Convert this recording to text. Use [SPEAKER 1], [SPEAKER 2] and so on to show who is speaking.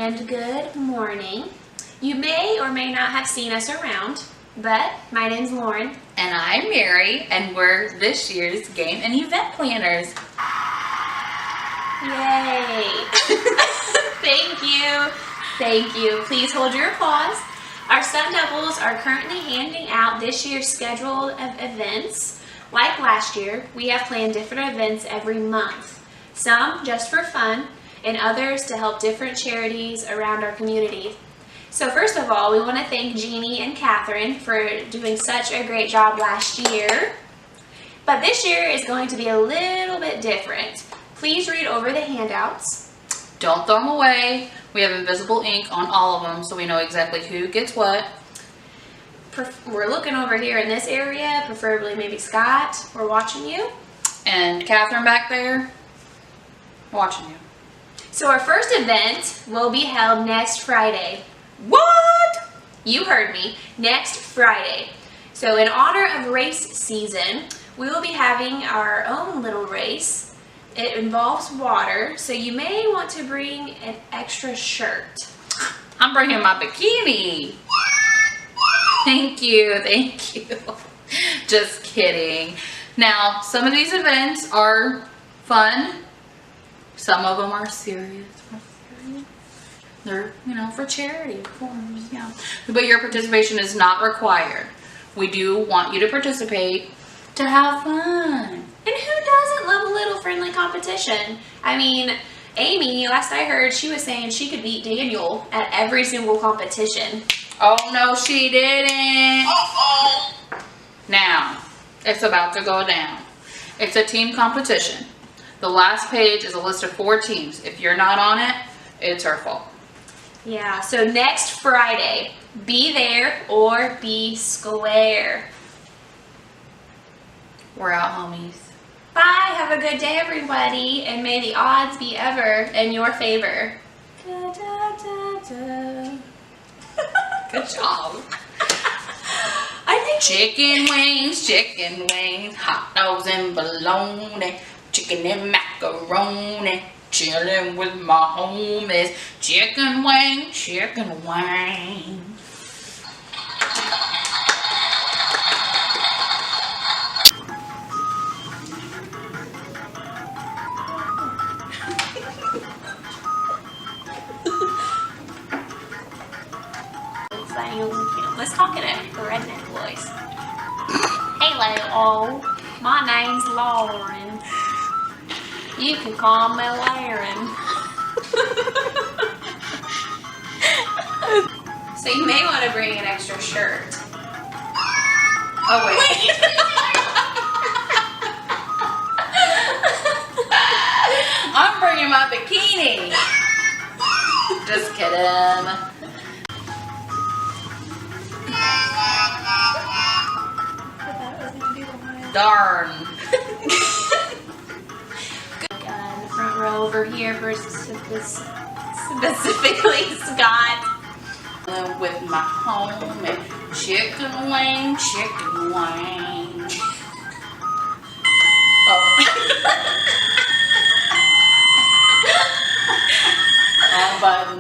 [SPEAKER 1] and good morning. You may or may not have seen us around, but my name's Lauren.
[SPEAKER 2] And I'm Mary, and we're this year's game and event planners.
[SPEAKER 1] Yay! Thank you. Thank you. Please hold your applause. Our Sun Devils are currently handing out this year's schedule of events. Like last year, we have planned different events every month. Some just for fun, and others to help different charities around our community. So first of all, we want to thank Jeannie and Catherine for doing such a great job last year. But this year is going to be a little bit different. Please read over the handouts.
[SPEAKER 2] Don't throw them away. We have invisible ink on all of them so we know exactly who gets what.
[SPEAKER 1] We're looking over here in this area, preferably maybe Scott. We're watching you.
[SPEAKER 2] And Catherine back there, watching you.
[SPEAKER 1] So our first event will be held next Friday.
[SPEAKER 2] What?
[SPEAKER 1] You heard me. Next Friday. So in honor of race season, we will be having our own little race. It involves water, so you may want to bring an extra shirt.
[SPEAKER 2] I'm bringing my bikini. Thank you, thank you. Just kidding. Now, some of these events are fun. Some of them are serious. They're, for charity, of course, yeah. But your participation is not required. We do want you to participate to have fun.
[SPEAKER 1] And who doesn't love a little friendly competition? I mean, Amy, last I heard, she was saying she could beat Daniel at every single competition.
[SPEAKER 2] Oh, no, she didn't. Now, it's about to go down. It's a team competition. The last page is a list of 4 teams. If you're not on it, it's her fault.
[SPEAKER 1] Yeah, so next Friday, be there or be square.
[SPEAKER 2] We're out, homies.
[SPEAKER 1] Bye, have a good day, everybody, and may the odds be ever in your favor. Da, da, da, da.
[SPEAKER 2] Good job.
[SPEAKER 1] I think
[SPEAKER 2] chicken wings, hot dogs and bologna, chicken and macaroni, chilling with my homies, chicken wings.
[SPEAKER 1] Let's talk in a redneck voice. Hello, my name's Lauren. You can call me Lauren. So you may want to bring an extra shirt.
[SPEAKER 2] Oh wait. I'm bringing my bikini. Just kidding. Darn.
[SPEAKER 1] The front row over here for specifically Scott.
[SPEAKER 2] With my homie, chicken wing. Oh. Wrong button.